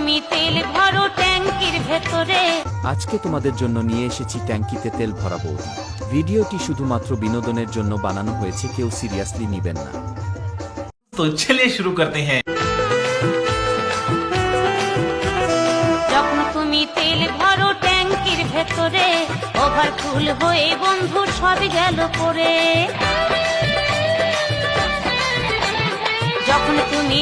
তুমি তেল ভরো ট্যাঙ্কির ভেতরে। আজকে তোমাদের জন্য নিয়ে এসেছি ট্যাঙ্কিতে তেল ভরা বৌদি। ভিডিওটি শুধুমাত্র বিনোদনের জন্য বানানো হয়েছে, কেউ সিরিয়াসলি নেবেন না। तो चलिए शुरू करते हैं। যখন তুমি তেল ভরো ট্যাঙ্কির ভেতরে, ওভারফুল হয়ে বন্ধু সবই গেল পড়ে। যখন তুমি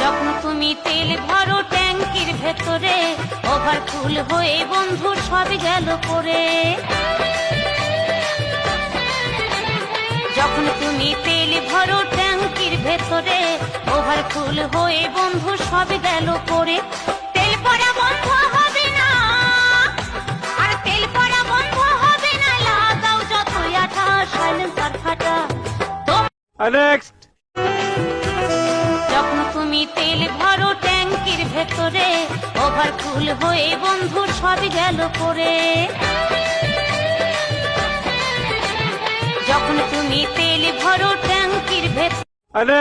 যখন তুমি তেল ভরো ট্যাঙ্কির ভেতরে, ওভারফুল হয়ে বন্ধু সবই গেল পড়ে। যখন তুমি তেল ভরো ট্যাঙ্কির ভেতরে, ওভারফুল হয়ে বন্ধু সবই গেল পড়ে। তেল পড়া বন্ধ হবে না, আর তেল পড়া বন্ধ হবে না, লাগাও যতই আঠা, সাইলেন্সার ফাটা। যখন তুমি তেল ভরো ট্যাঙ্কির ভেতরে, ওভারফুল হয়ে বন্ধু সবই গেল পড়ে। যখন তুমি তেল ভরো ট্যাঙ্কির ভেতরে,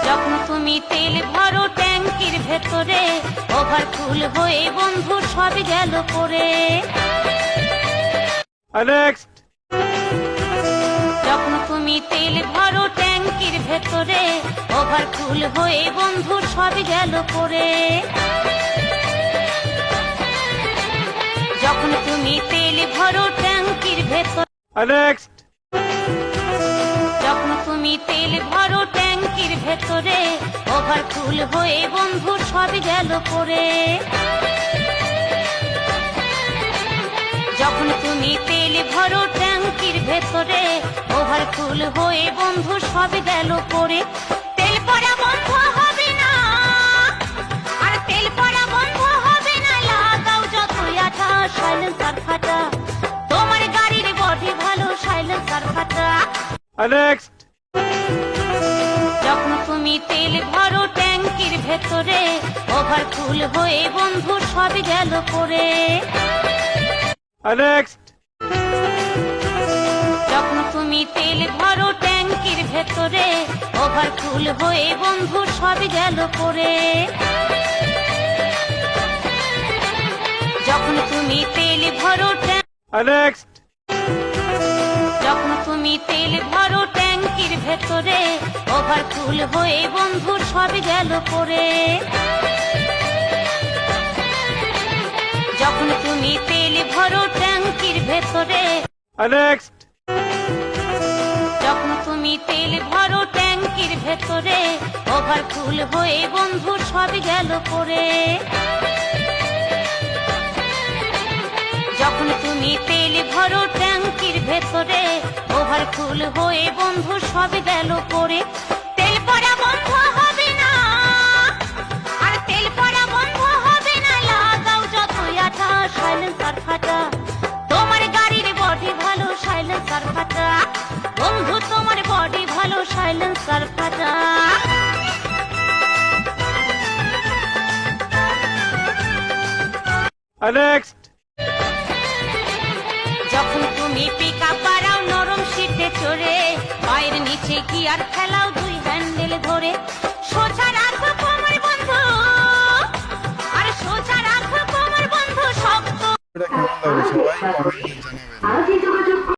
যখন তুমি তেল ভরো ট্যাঙ্কির ভেতরে, ওভারফুল হয়ে বন্ধু সবই গেল পড়ে। যখন তুমি তেল ভরো ট্যাঙ্কির ভেতরে, ওভারফুল হয়ে বন্ধু সবই গেল পড়ে। যখন তুমি তেল ভরো ট্যাঙ্কির ভেতরে, যখন তুমি তেল ভরো ট্যাঙ্কির ভেতরে, ওভারফুল হয়ে বন্ধু সবই গেল পড়ে। যখন তুমি তেল ভরো ট্যাঙ্কির ভেতরে, ওভারফুল হয়ে বন্ধু সবই গেল পড়ে। তেল পড়া বন্ধ হবে না, আর তেল পড়া বন্ধ হবে না, লাগাও যতই আঠা, সাইলেন্সার ফাটা। তোমার গাড়ির বডি ভালো, সাইলেন্সার ফাটা। যখন তুমি তেল ভরো ট্যাঙ্কির ভেতরে, ওভারফুল হয়ে বন্ধু সবই গেল পড়ে। যখন তুমি তেল ভরো ট্যাঙ্কির ভেতরে, ওভারফুল হয়ে বন্ধু সবই গেল পড়ে। যখন তুমি তেল ভরো যখন তুমি তেল ভরো ট্যাঙ্কির ভেতরে, ওভারফুল হয়ে বন্ধু সবই গেল পড়ে। যখন তুমি তেল ভরো ট্যাঙ্কির ভেতরে, যখন তুমি তেল ভরো ট্যাঙ্কির ভেতরে, ওভারফুল হয়ে বন্ধু সবই গেল পড়ে। যখন তুমি তেল ভরো ট্যাঙ্কির ভেতরে, ওভারফুল হয়ে বন্ধু সবই গেল পড়ে। তেল পড়া বন্ধ হবে না, আর তেল পড়া বন্ধ হবে না, লাগাও যতই আঠা, সাইলেন্সার ফাটা। তোমার গাড়ির বডি ভালো, সাইলেন্সার ফাটা। বন্ধু তোমার বডি ভালো, সাইলেন্সার ফাটা। যখন তুমি পিকআপ বাড়াও নরম সিটে চড়ে, পায়ের নিচে গিয়ার ফেলাও দুই হ্যান্ডেল ধরে। সোজা রাখো কোমর বন্ধু, আর সোজা রাখো কোমর বন্ধু, শক্ত। কেমন লাগলো সবাই কমেন্টে জানাবেন।